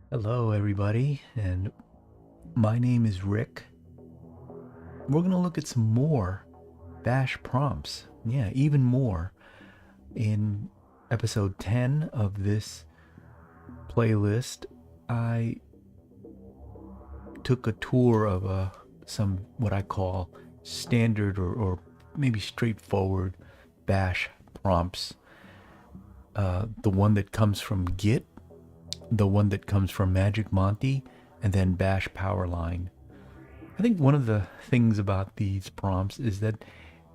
Hello everybody, and my name is Rick. We're going to look at some more bash prompts. Yeah, even more. In episode 10 of this playlist, I took a tour of some what I call standard or maybe straightforward bash prompts. The one that comes from Git, the one that comes from magicmonty, and then bash powerline. I think one of the things about these prompts is that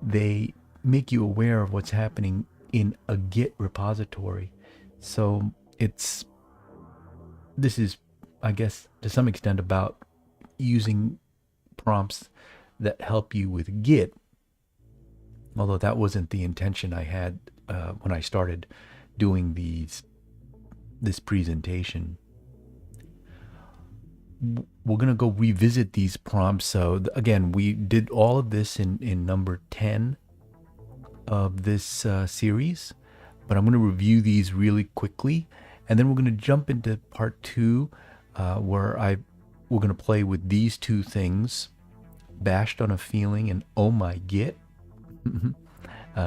they make you aware of what's happening in a Git repository. So this is, I guess, to some extent about using prompts that help you with Git, although that wasn't the intention I had when I started doing this presentation. We're going to go revisit these prompts. So again, we did all of this in number 10 of this series, but I'm going to review these really quickly, and then we're going to jump into part 2 where we're going to play with these two things, bashed on a feeling and oh-my-git,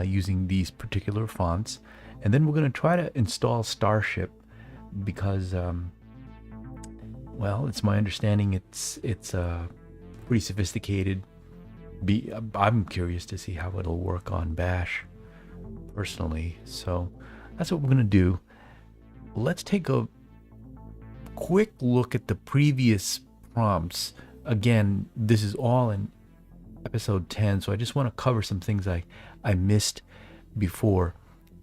using these particular fonts. And then we're going to try to install Starship because well, it's my understanding it's pretty sophisticated. I'm curious to see how it'll work on bash personally. So that's what we're going to do. Let's take a quick look at the previous prompts. Again, this is all in episode 10, so I just want to cover some things I missed before.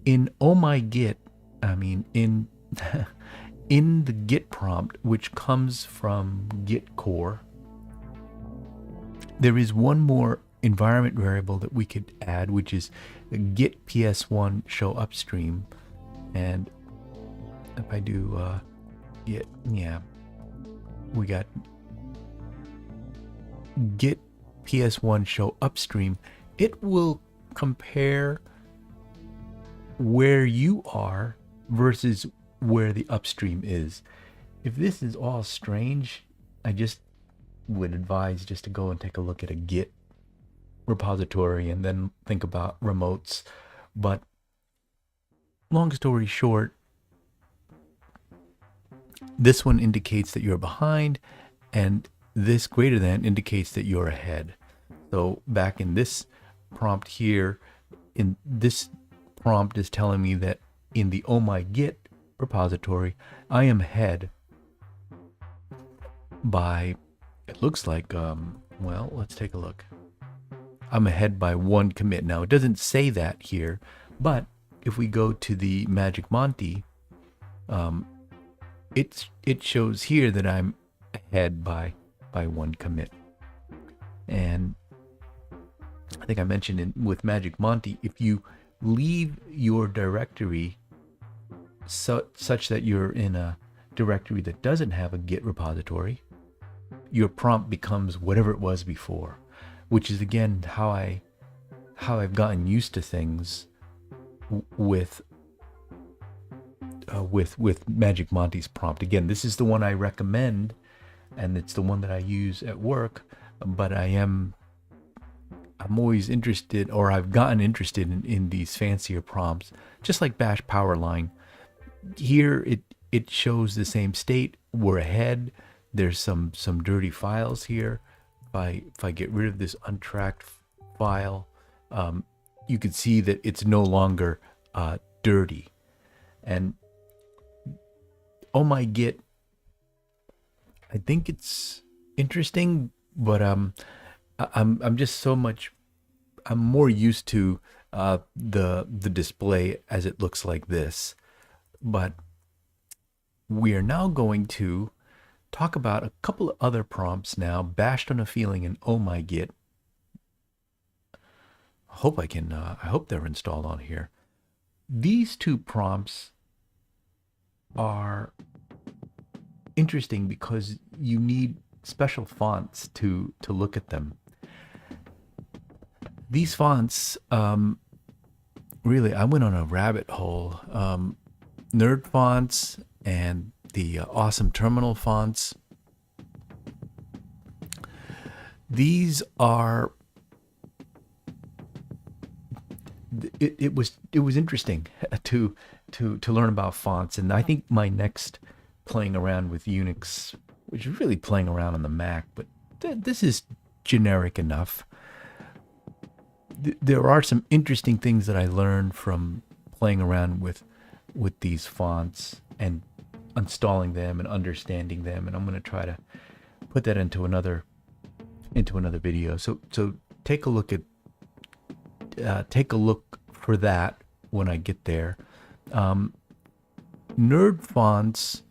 In oh-my-git, I mean in in the git prompt, which comes from git-core, there is one more environment variable that we could add, which is git ps1 show upstream. And if I do git, yeah, we got git ps1 show upstream. It will compare where you are versus where the upstream is. If this is all strange, I just would advise just to go and take a look at a Git repository and then think about remotes. But long story short, this one indicates that you're behind, and this greater than indicates that you're ahead. So back in this prompt here, in this prompt is telling me that in the oh-my-git repository, I am ahead by, it looks like, well, let's take a look. I'm ahead by 1 commit. Now, it doesn't say that here, but if we go to the magicmonty, it shows here that I'm ahead by 1 commit. And I think I mentioned with magicmonty, if you leave your directory such that you're in a directory that doesn't have a Git repository, your prompt becomes whatever it was before, which is again how I've gotten used to things with magicmonty's prompt. Again, this is the one I recommend, and it's the one that I use at work. But I'm always interested, or I've gotten interested in these fancier prompts, just like bash powerline. Here it shows the same state. We're ahead. There's some dirty files here. If I get rid of this untracked file, you can see that it's no longer dirty. And oh-my-git I think it's interesting, but I'm just so much. I'm more used to the display as it looks like this. But we are now going to talk about a couple of other prompts now, bashed on a feeling and oh-my-git. I hope they're installed on here. These two prompts are interesting because you need special fonts to look at them. These fonts, really, I went on a rabbit hole. Nerd fonts and the awesome terminal fonts. These are. It was interesting to learn about fonts, and I think my next playing around with Unix, which is really playing around on the Mac, but this is generic enough. There are some interesting things that I learned from playing around with these fonts and installing them and understanding them, and I'm going to try to put that into another video. So take a look at for that when I get there. Nerd fonts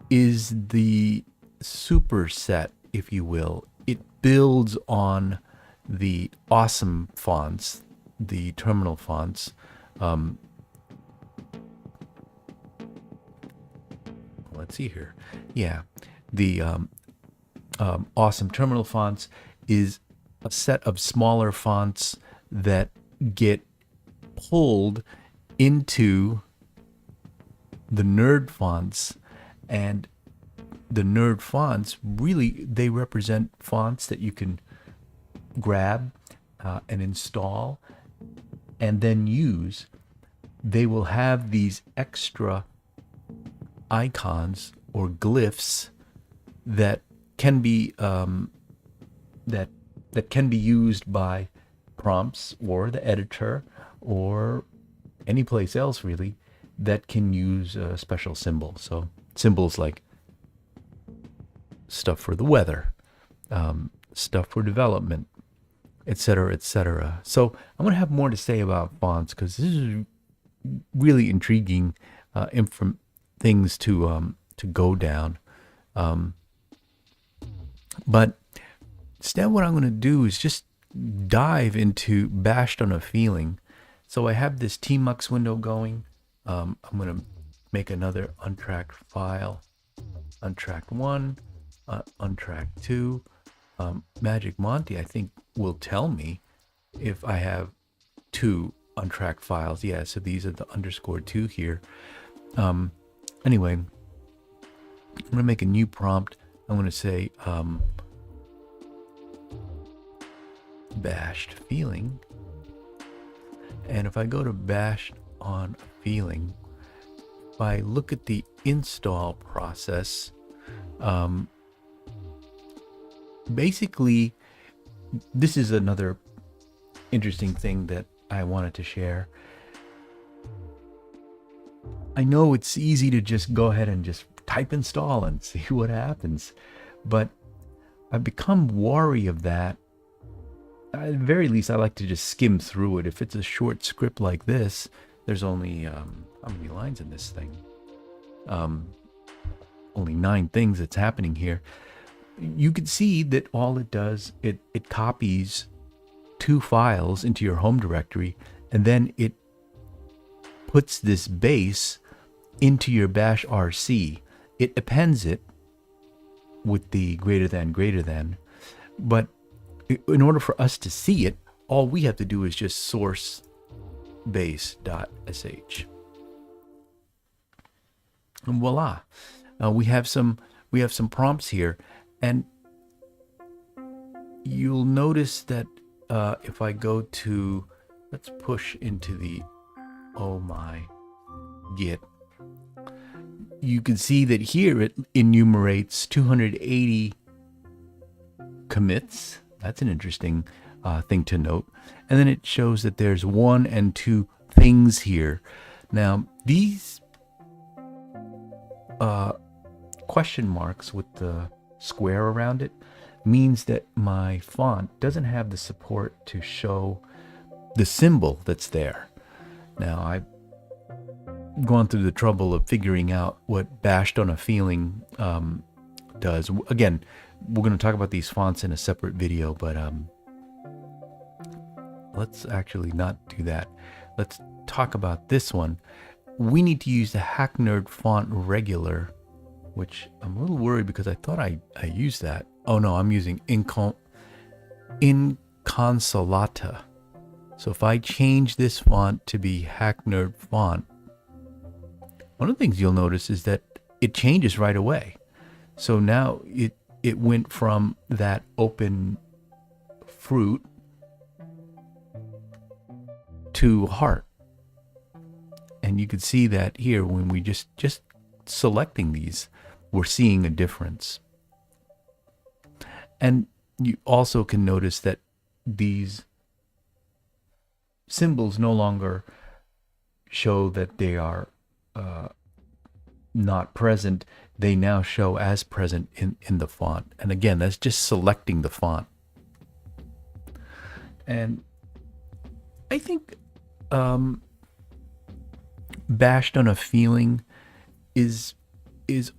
is the superset, if you will. It builds on the awesome fonts, the terminal fonts. Let's see here. Yeah, the awesome terminal fonts is a set of smaller fonts that get pulled into the nerd fonts, and the nerd fonts really, they represent fonts that you can grab and install and then use. They will have these extra icons or glyphs that can be that can be used by prompts or the editor or any place else really that can use a special symbol. So symbols like stuff for the weather, stuff for development, etc., etc. So I'm going to have more to say about fonts because this is really intriguing things to go down. But instead, what I'm going to do is just dive into bashed on a feeling. So I have this tmux window going. I'm going to make another untracked file, untracked 1, untracked 2. Magicmonty, I think, will tell me if I have 2 untracked files. Yeah, so these are the _2 here. Anyway, I'm going to make a new prompt. I'm going to say bashed feeling. And if I go to bashed on feeling, if I look at the install process, basically, this is another interesting thing that I wanted to share. I know it's easy to just go ahead and just type install and see what happens, but I've become wary of that. At the very least, I like to just skim through it. If it's a short script like this, there's only, how many lines in this thing? Only 9 things that's happening here. You can see that all it does, it copies 2 files into your home directory, and then it puts this base into your bash rc. It appends it with the greater than, but in order for us to see it, all we have to do is just source base.sh. And voila, we have some prompts here, and you'll notice that if I go to, let's push into the oh-my-git, you can see that here it enumerates 280 commits. That's an interesting thing to note. And then it shows that there's 1 and 2 things here. Now, these question marks with the square around it means that my font doesn't have the support to show the symbol that's there. Now, I've gone through the trouble of figuring out what bashed on a feeling does. Again, we're going to talk about these fonts in a separate video, but let's actually not do that. Let's talk about this one. We need to use the Hacknerd font regular, which I'm a little worried because I thought I used that. Oh no, I'm using Inconsolata. So if I change this font to be Hacknerd font, one of the things you'll notice is that it changes right away. So now it went from that open fruit to heart. And you can see that here when we just selecting these, we're seeing a difference. And you also can notice that these symbols no longer show that they are not present. They now show as present in the font. And again, that's just selecting the font. And I think bashed on a feeling is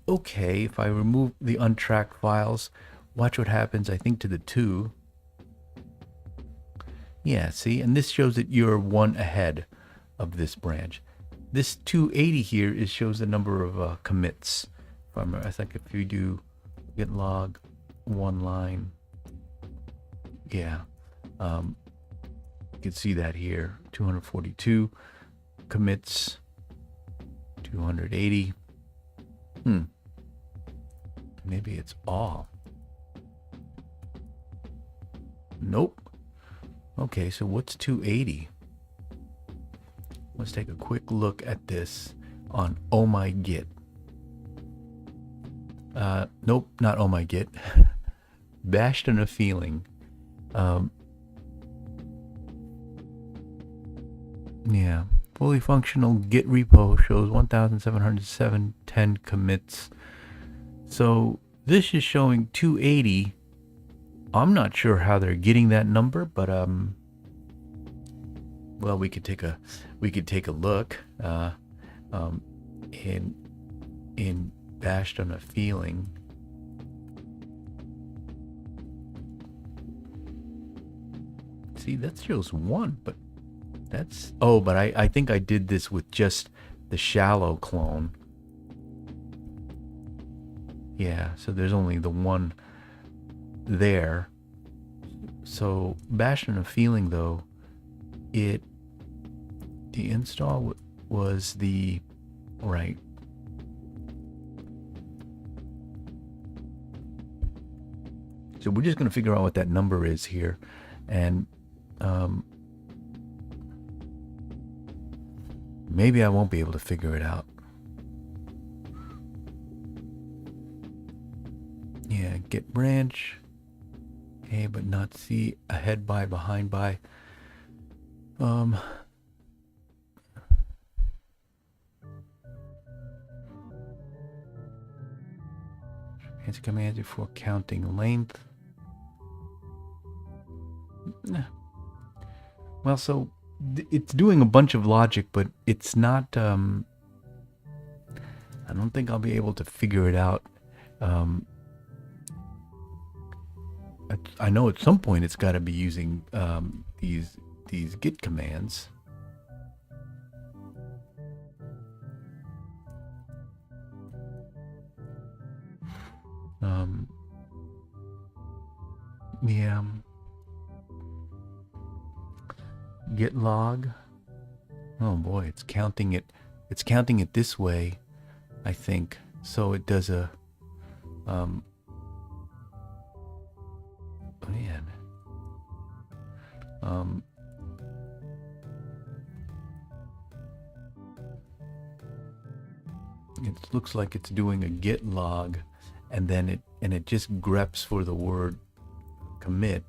okay. If I remove the untracked files, watch what happens, I think, to the 2. Yeah, see, and this shows that you're 1 ahead of this branch. This 280 here shows the number of commits. I think if you do git log 1 line, yeah, you can see that here, 242 commits, 280. Maybe it's all. Nope. Okay, so what's 280? Let's take a quick look at this on oh-my-git. Nope, not oh-my-git. Bashed on a feeling. Yeah, fully functional Git repo shows 1,707 commits. So this is showing 280. I'm not sure how they're getting that number, but well, we could take a look in bashed on a feeling. See, that shows 1, but that's, oh, but I think I did this with just the shallow clone. Yeah, so there's only the 1 there. So bashed on a feeling, though, the install was the right. So we're just going to figure out what that number is here, and maybe I won't be able to figure it out. Yeah, get branch A but not C, ahead by, behind by. Answer commands before counting length. Well, so it's doing a bunch of logic, but it's not, I don't think I'll be able to figure it out. I know at some point it's got to be using these git commands. Yeah. Git log. Oh boy, it's counting it. It's counting it this way, I think. So it does a man. It looks like it's doing a git log, and then it just greps for the word commit.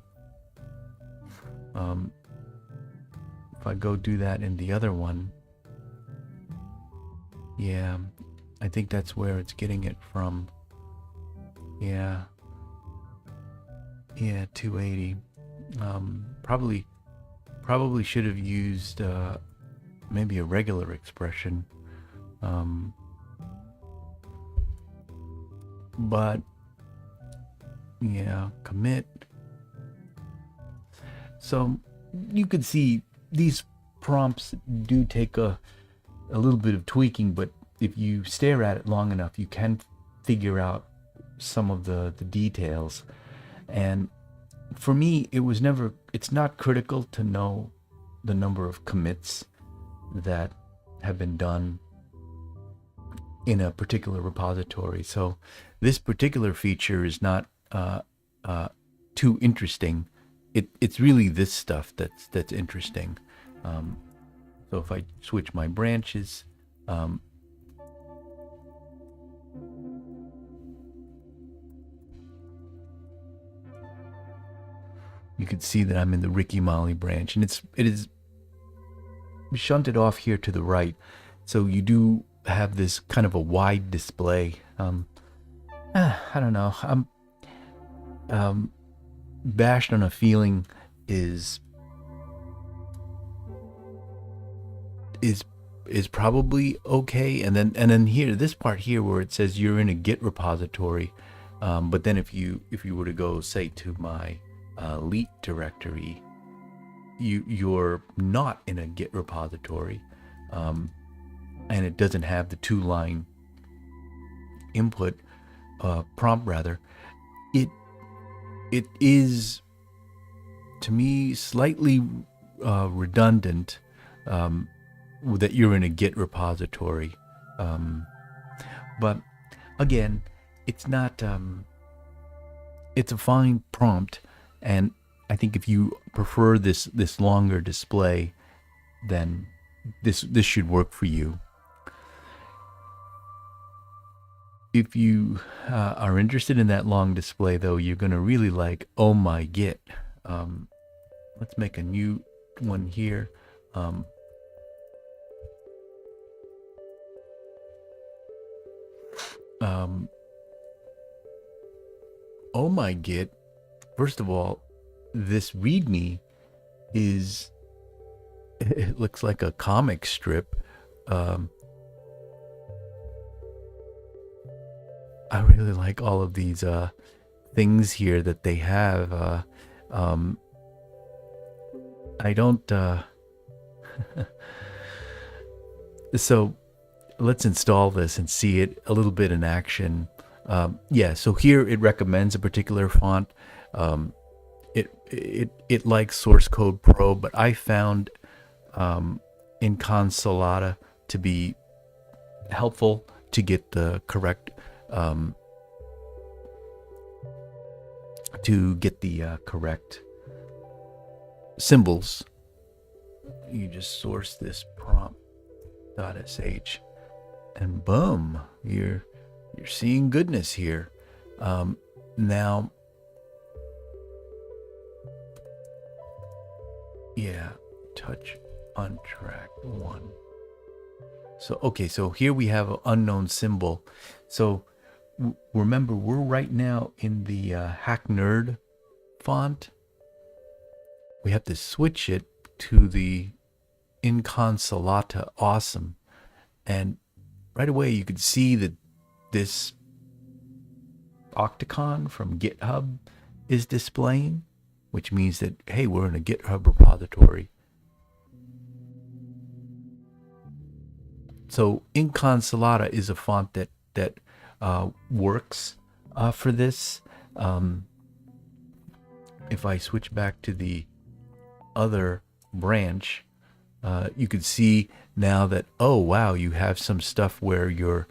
If I go do that in the other one, yeah, I think that's where it's getting it from. Yeah. Yeah, 280. Probably should have used maybe a regular expression. But yeah, commit. So you could see these prompts do take a little bit of tweaking, but if you stare at it long enough, you can figure out some of the details. And for me, it's not critical to know the number of commits that have been done in a particular repository. So this particular feature is not too interesting. It's really this stuff that's interesting. So if I switch my branches, you can see that I'm in the Ricky Molly branch, and it is shunted off here to the right. So you do have this kind of a wide display. I don't know. I'm bashed on a feeling is probably okay. And then here, this part here where it says you're in a Git repository, but then if you were to go say to my leet directory, you're not in a Git repository, and it doesn't have the 2-line input prompt. Rather, it is, to me, slightly redundant that you're in a Git repository. But again, it's not. It's a fine prompt, and I think if you prefer this longer display, then this should work for you. If you are interested in that long display, though, you're going to really like oh-my-git. Let's make a new one here. Oh-my-git, first of all, this README it looks like a comic strip. I really like all of these things here that they have. I don't. So let's install this and see it a little bit in action. Yeah, so here it recommends a particular font. It likes Source Code Pro, but I found Inconsolata to be helpful to get the correct correct symbols. You just source this prompt.sh, and boom, you're seeing goodness here. Now, yeah, touch on track 1. So okay, so here we have an unknown symbol. So remember, we're right now in the Hack Nerd font. We have to switch it to the Inconsolata Awesome, and right away you can see that this octocon from GitHub is displaying, which means that, hey, we're in a GitHub repository. So Inconsolata is a font that works for this. If I switch back to the other branch, you can see now that, oh wow, you have some stuff where you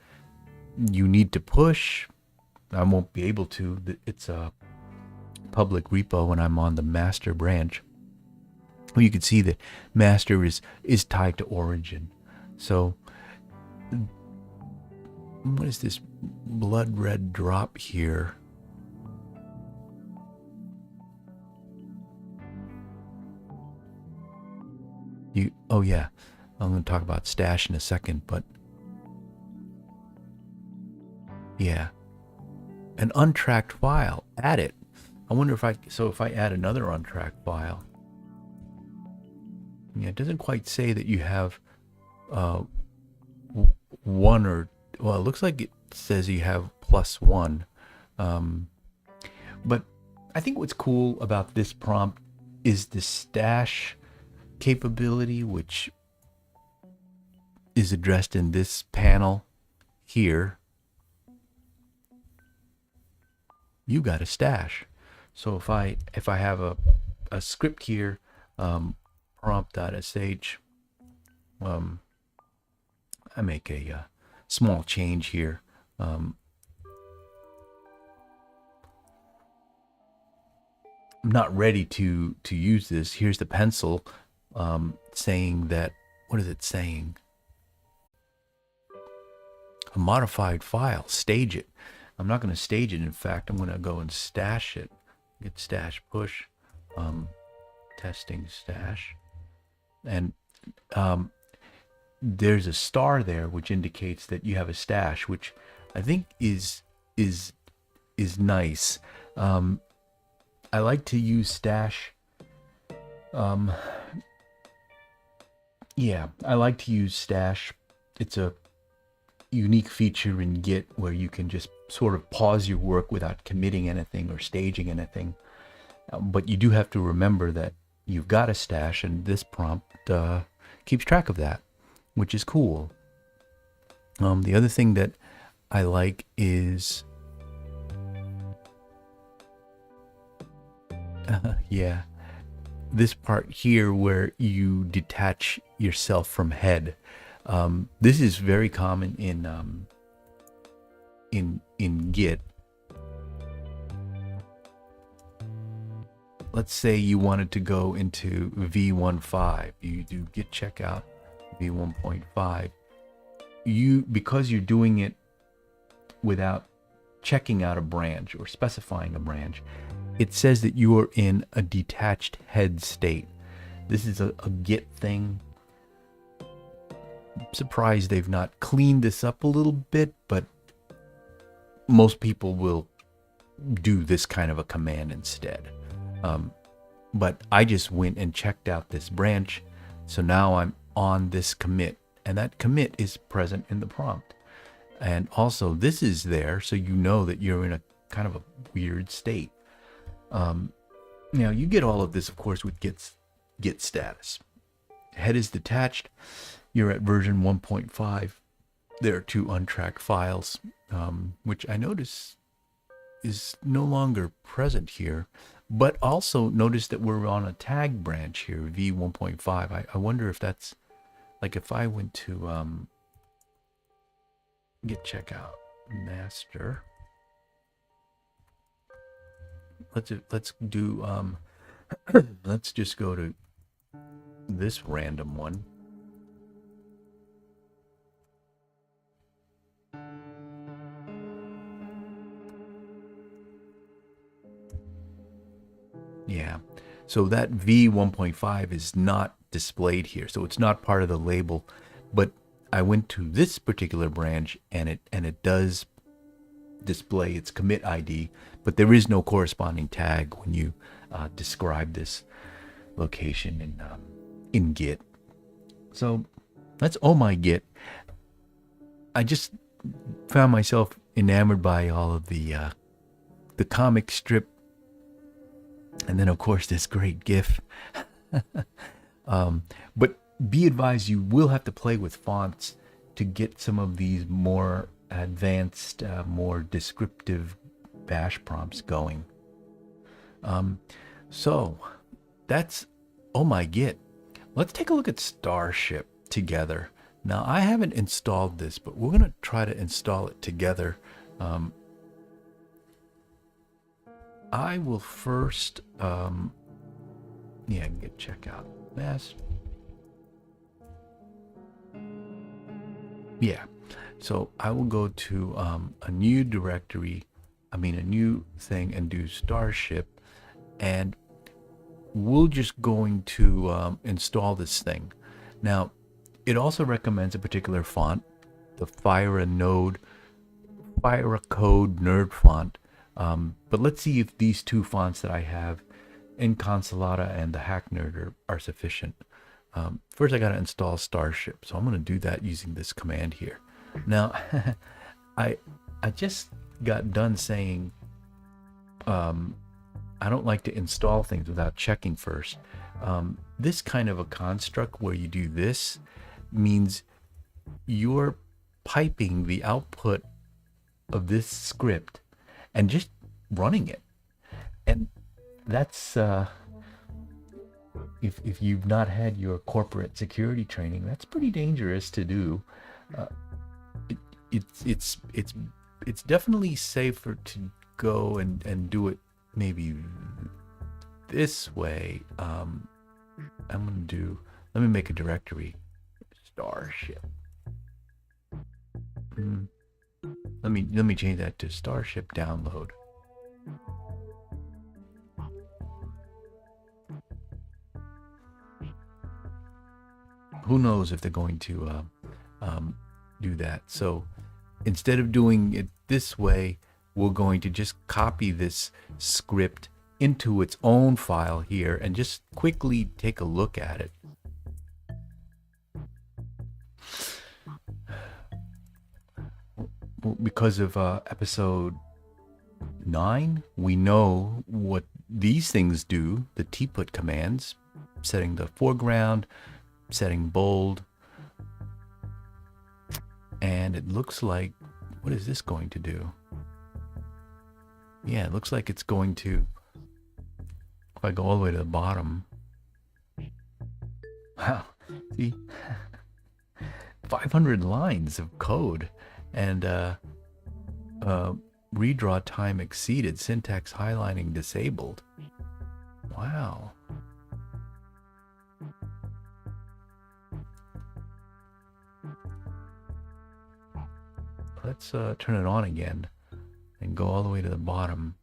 need to push. I won't be able to. It's a public repo when I'm on the master branch. Well, you can see that master is tied to origin. So what is this blood red drop here? Oh yeah, I'm going to talk about stash in a second, but yeah, an untracked file. Add it. I wonder if if I add another untracked file. Yeah, it doesn't quite say that you have one or, well, it looks like it says you have +1. But I think what's cool about this prompt is the stash capability, which is addressed in this panel here. You got a stash. So if I have a script here, prompt.sh, I make a small change here. I'm not ready to use this. Here's the pencil saying that, what is it saying? A modified file, stage it. I'm not going to stage it. In fact, I'm going to go and stash it. Git stash push, testing stash. And there's a star there, which indicates that you have a stash, which I think is nice. I like to use stash. Yeah, I like to use stash. It's a unique feature in Git where you can just sort of pause your work without committing anything or staging anything. But you do have to remember that you've got a stash, and this prompt keeps track of that, which is cool. The other thing that I like is, yeah, this part here where you detach yourself from head. This is very common in Git. Let's say you wanted to go into v15. You do git checkout v1.5. Because you're doing it without checking out a branch or specifying a branch, it says that you are in a detached head state. This is a Git thing. I'm surprised they've not cleaned this up a little bit, but most people will do this kind of a command instead. But I just went and checked out this branch, so now I'm on this commit, and that commit is present in the prompt. And also this is there, so you know that you're in a kind of a weird state. Now you get all of this, of course, with git status. Head is detached. You're at version 1.5. There are 2 untracked files, which I notice is no longer present here. But also notice that we're on a tag branch here, v1.5. I wonder if that's, like, if I went to git checkout master. Let's do let's just go to this random one. Yeah, so that v1.5 is not displayed here, so it's not part of the label. But I went to this particular branch, and it does display its commit ID, but there is no corresponding tag when you describe this location in Git. So that's oh-my-git. I just found myself enamored by all of the comic strip, and then of course this great GIF. But be advised, you will have to play with fonts to get some of these more advanced, more descriptive bash prompts going. So that's oh-my-git. Let's take a look at Starship together. Now, I haven't installed this, but we're going to try to install it together. I will first, git checkout mass. Yeah, so I will go to a new directory, a new thing, and do Starship, and we're just going to install this thing. Now, it also recommends a particular font, the Fire a Code Nerd font, But let's see if these two fonts that I have, Inconsolata and the Hack Nerd, are sufficient. First, I got to install Starship, so I'm going to do that using this command here. Now, I just got done saying I don't like to install things without checking first. This kind of a construct where you do this means you're piping the output of this script and just running it. And that's if you've not had your corporate security training, that's pretty dangerous to do. It's definitely safer to go and do it maybe this way. Let me make a directory, Starship. Let me change that to Starship download. Who knows if they're going to do that. So instead of doing it this way, we're going to just copy this script into its own file here and just quickly take a look at it. Because of episode 9, we know what these things do, the tput commands, setting the foreground, setting bold, and it looks like, what is this going to do? Yeah, it looks like it's going to, if I go all the way to the bottom, wow, see, 500 lines of code, and redraw time exceeded, syntax highlighting disabled. Wow. Let's turn it on again and go all the way to the bottom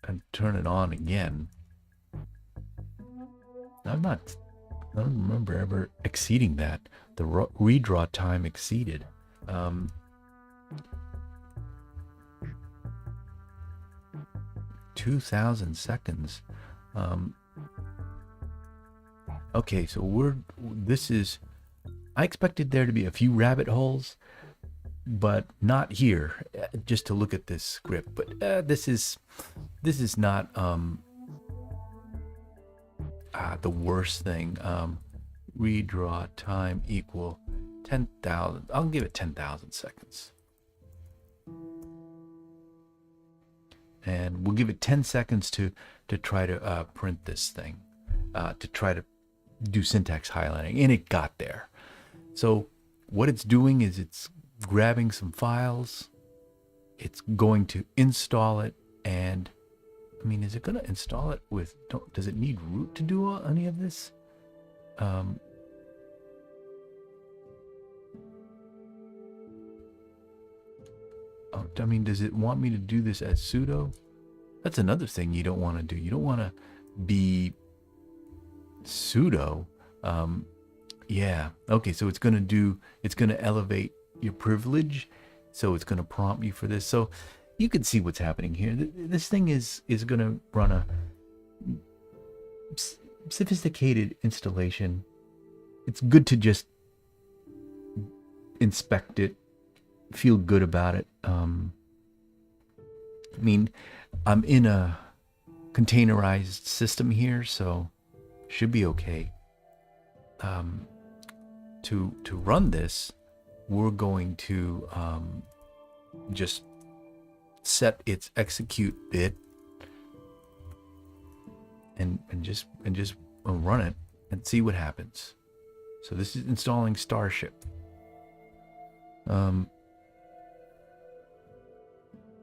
and turn it on again. I don't remember ever exceeding that. The redraw time exceeded. 2,000 seconds. Okay, so I expected there to be a few rabbit holes, but not here, just to look at this script. But this is not the worst thing. Redraw time equal 10,000. I'll give it 10,000 seconds. And we'll give it 10 seconds to try to print this thing, to try to do syntax highlighting, and it got there. So what it's doing is it's grabbing some files, it's going to install it, and I mean, is it going to install it with, does it need root to do any of this? I mean, does it want me to do this as sudo? That's another thing you don't want to do. You don't want to be sudo. Yeah. Okay. So it's going to elevate your privilege. So it's going to prompt you for this. So you can see what's happening here. This thing is going to run a sophisticated installation. It's good to just inspect it, feel good about it. I mean, I'm in a containerized system here, so should be okay. To run this, we're going to just set its execute bit and just run it and see what happens. So this is installing Starship.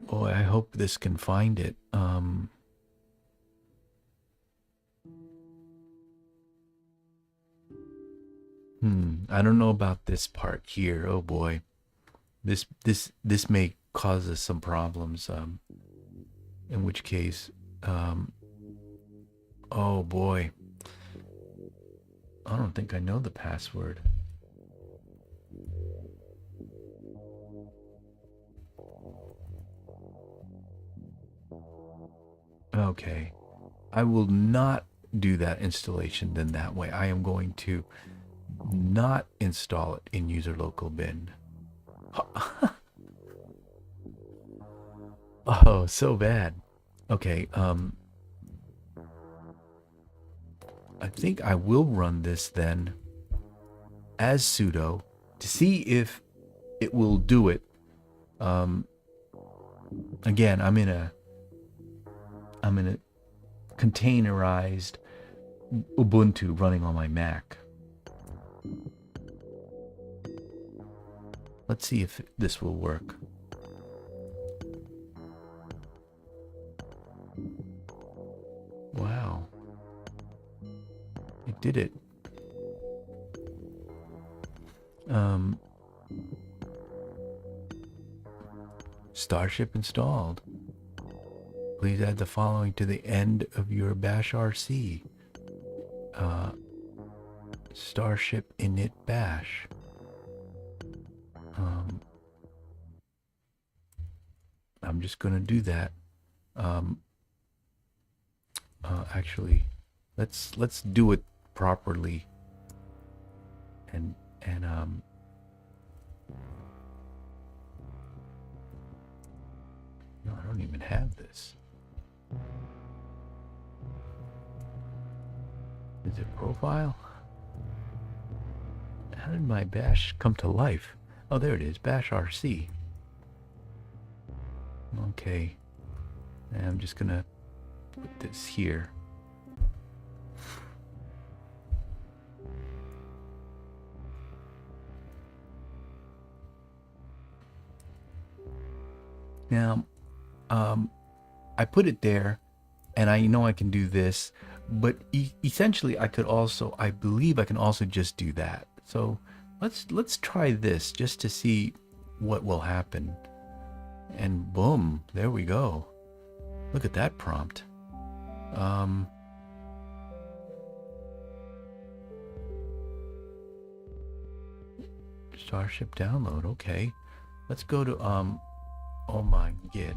Boy, I hope this can find it. I don't know about this part here. Oh boy, this may cause us some problems. In which case, oh boy, I don't think I know the password. Okay. I will not do that installation then that way. I am going to not install it in user local bin. Oh, so bad. Okay, I think I will run this then as sudo to see if it will do it. Again, I'm in a containerized Ubuntu running on my Mac. Let's see if this will work. Wow. It did it. Starship installed. Please add the following to the end of your bash RC. Starship init bash. I'm just gonna do that. Actually, let's do it properly. And no, I don't even have this. Is it profile? How did my bash come to life? Oh, there it is, bash RC. Okay, and I'm just gonna put this here. Now, I put it there, and I know I can do this, but essentially I could also, I believe I can also just do that. So let's try this just to see what will happen. And boom, there we go. Look at that prompt. Starship download. Okay, let's go to oh-my-git.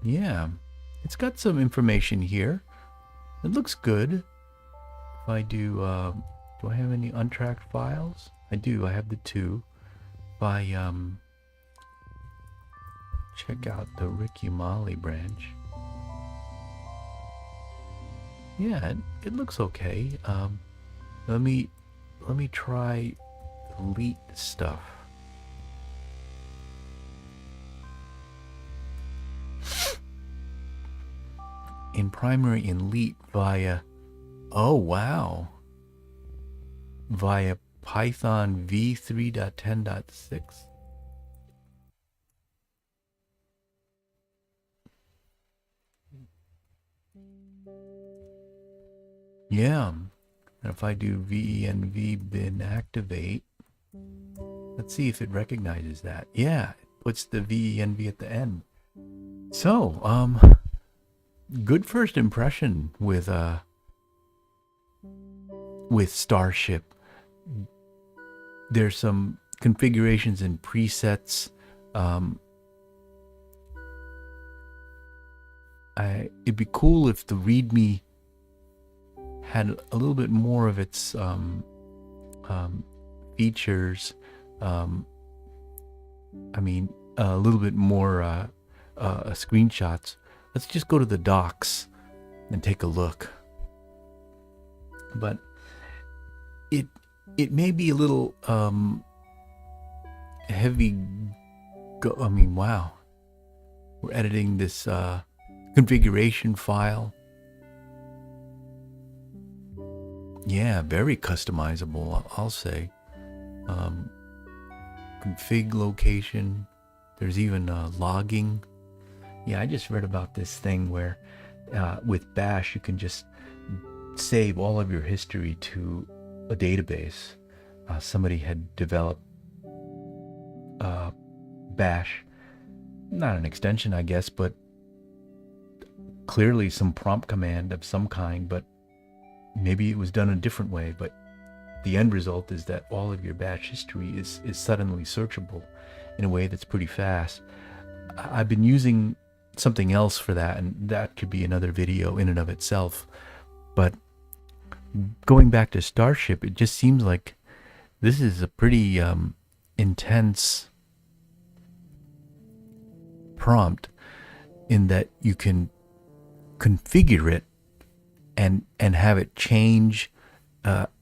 Yeah, it's got some information here. It looks good. If I do I have any untracked files? I do. I have the two. If I check out the Ricky branch. Yeah, it looks okay. Let me try delete stuff. In primary elite via, oh wow, via Python v3.10.6. Yeah, and if I do venv bin activate, let's see if it recognizes that. Yeah, it puts the venv at the end. So, good first impression with Starship. There's some configurations and presets. It'd be cool if the README had a little bit more of its features. I mean, a little bit more screenshots. Let's just go to the docs and take a look. But it may be a little heavy. I mean, wow. We're editing this configuration file. Yeah, very customizable, I'll say. Config location. There's even logging. Yeah, I just read about this thing where with Bash you can just save all of your history to a database. Somebody had developed Bash, not an extension I guess, but clearly some prompt command of some kind, but maybe it was done a different way. But the end result is that all of your Bash history is suddenly searchable in a way that's pretty fast. I've been using something else for that, and that could be another video in and of itself. But going back to Starship, it just seems like this is a pretty intense prompt in that you can configure it and have it change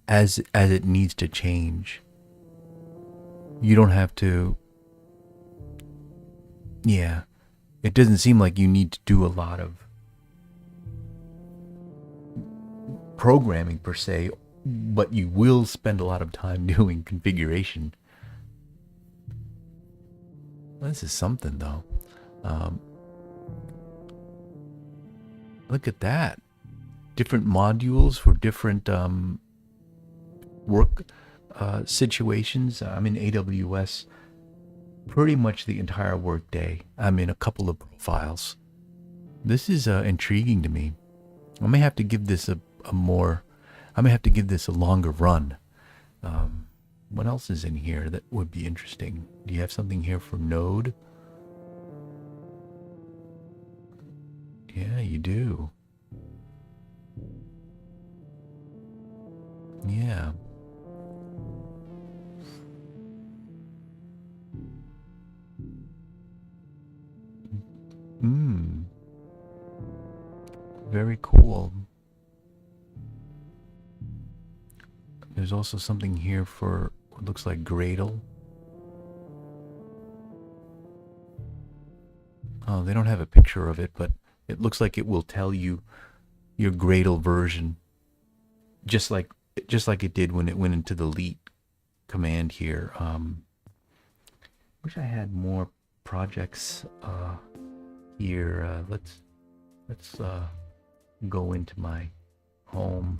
as it needs to change. You don't have to. Yeah, it doesn't seem like you need to do a lot of programming per se, but you will spend a lot of time doing configuration. This is something, though. Look at that. Different modules for different work situations. I'm in AWS pretty much the entire workday. I'm in a couple of profiles. This is intriguing to me. I may have to give this a longer run. What else is in here that would be interesting? Do you have something here for Node? Yeah, you do. Yeah. Very cool. There's also something here for what looks like Gradle. Oh, they don't have a picture of it, but it looks like it will tell you your Gradle version, just like it did when it went into the delete command here. Wish I had more projects here. Let's go into my home.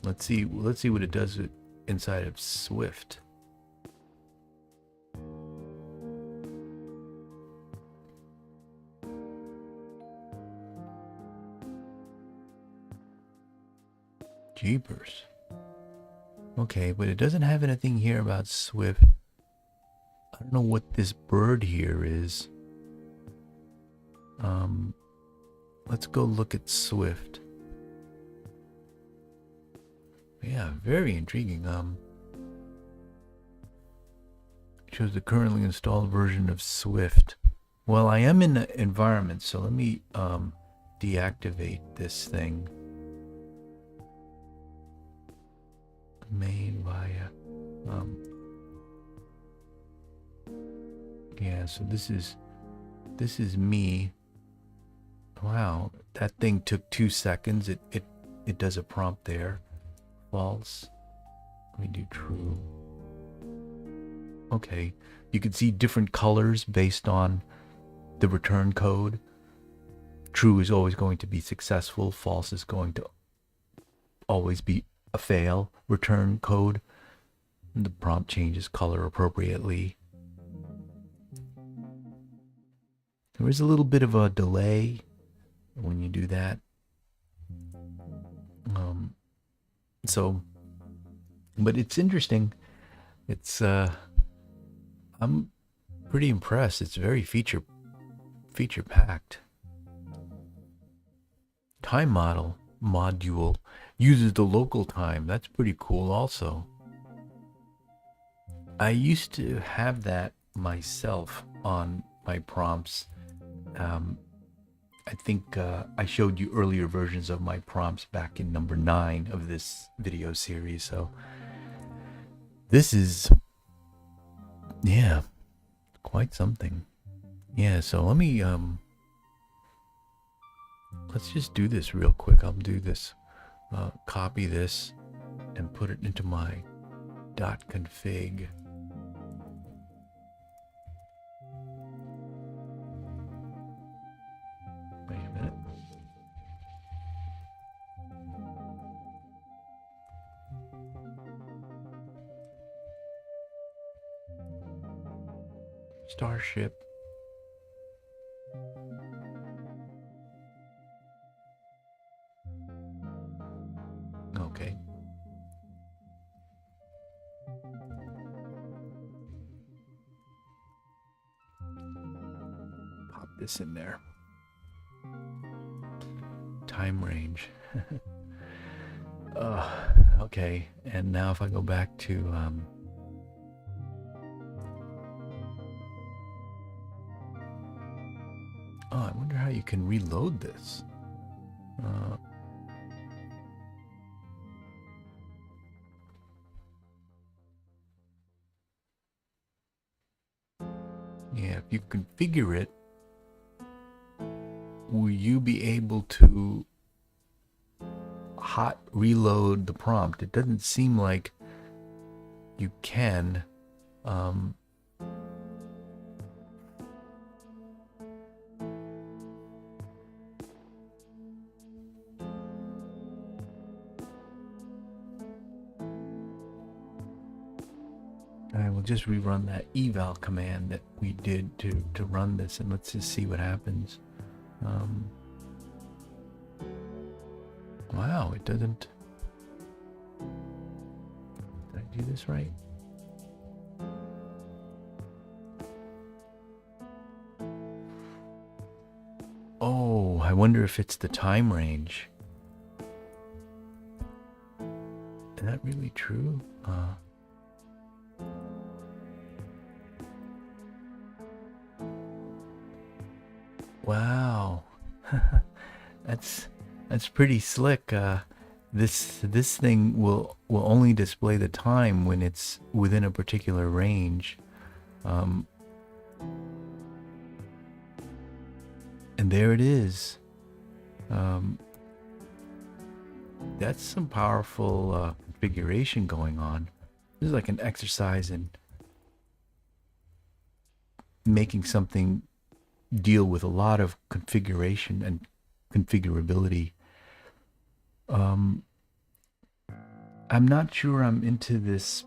Let's see what it does inside of Swift. Jeepers. Okay, but it doesn't have anything here about Swift. I don't know what this bird here is. Let's go look at Swift. Yeah, very intriguing. Shows the currently installed version of Swift. Well, I am in the environment, so let me deactivate this thing. Main via yeah, so this is me. Wow, that thing took 2 seconds. It does a prompt there. False. Let me do true. Okay, you can see different colors based on the return code. True is always going to be successful. False is going to always be a fail. Return code. And the prompt changes color appropriately. There is a little bit of a delay when you do that. But it's interesting. It's I'm pretty impressed. It's very feature packed. Time module uses the local time. That's pretty cool also. I used to have that myself on my prompts. I think I showed you earlier versions of my prompts back in number 9 of this video series. So this is, yeah, quite something. Yeah, so let me, let's just do this real quick. I'll do this, copy this and put it into my .config. Wait a minute. Starship. Okay. this in there. Time range. Okay, and now if I go back to I wonder how you can reload this. Yeah, if you configure it, will you be able to hot reload the prompt? It doesn't seem like you can. I will just rerun that eval command that we did to run this, and let's just see what happens. Wow, it doesn't. Did I do this right? Oh, I wonder if it's the time range. Is that really true? Wow, that's pretty slick. This thing will only display the time when it's within a particular range, and there it is. That's some powerful configuration going on. This is like an exercise in making something deal with a lot of configuration and configurability. I'm not sure I'm into this.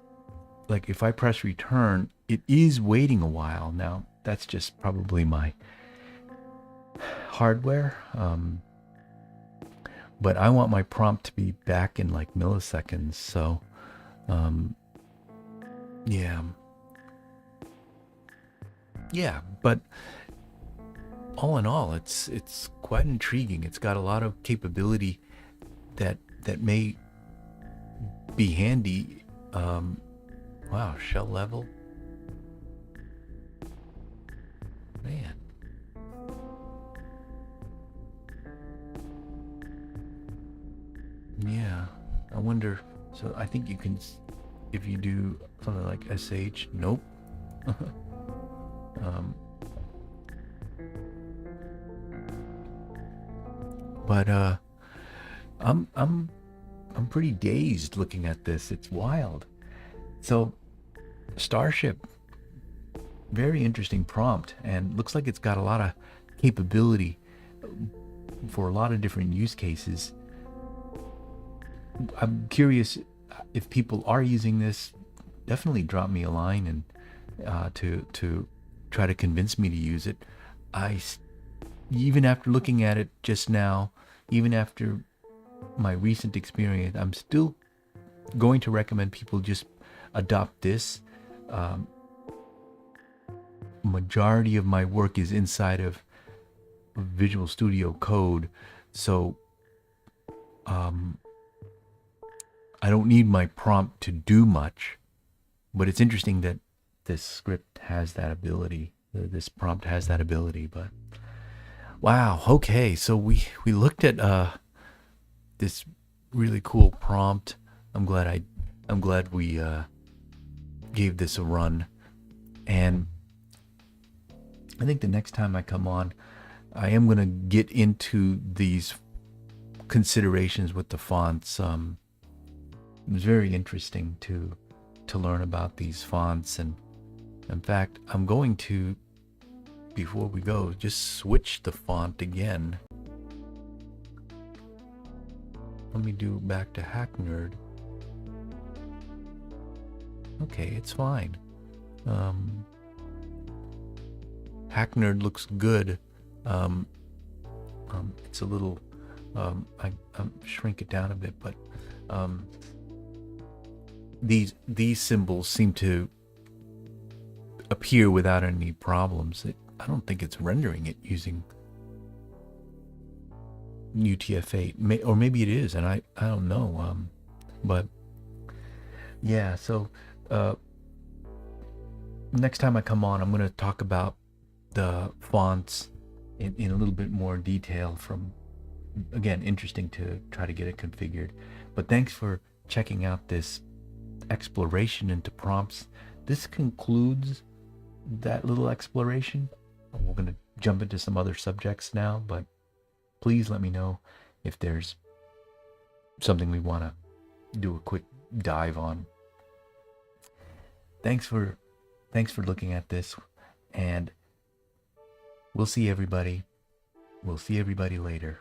Like if I press return, it is waiting a while. Now that's just probably my hardware. But I want my prompt to be back in like milliseconds. So, yeah, but all in all, it's quite intriguing. It's got a lot of capability that may be handy. Wow, shell level. Man. Yeah, I wonder. So I think you can, if you do something like sh. Nope. But I'm pretty dazed looking at this. It's wild. So Starship, very interesting prompt, and looks like it's got a lot of capability for a lot of different use cases. I'm curious if people are using this. Definitely drop me a line and to try to convince me to use it. Even after looking at it just now, even after my recent experience, I'm still going to recommend people just adopt this. Majority of my work is inside of Visual Studio Code, so I don't need my prompt to do much, but it's interesting that this script has that ability. This prompt has that ability. But wow, okay, so we looked at this really cool prompt. I'm glad we gave this a run, and I think the next time I come on, I am gonna get into these considerations with the fonts. It was very interesting to learn about these fonts, and in fact, I'm going to, before we go, just switch the font again. Let me do back to Hacknerd. Okay, it's fine. Hacknerd looks good. It's a little, I shrink it down a bit, but these symbols seem to appear without any problems. I don't think it's rendering it using UTF-8, or maybe it is, and I don't know. But yeah, so next time I come on, I'm going to talk about the fonts in a little bit more detail. From, again, interesting to try to get it configured. But thanks for checking out this exploration into prompts. This concludes that little exploration. We're going to jump into some other subjects now, but please let me know if there's something we want to do a quick dive on. Thanks for looking at this, and we'll see everybody. We'll see everybody later.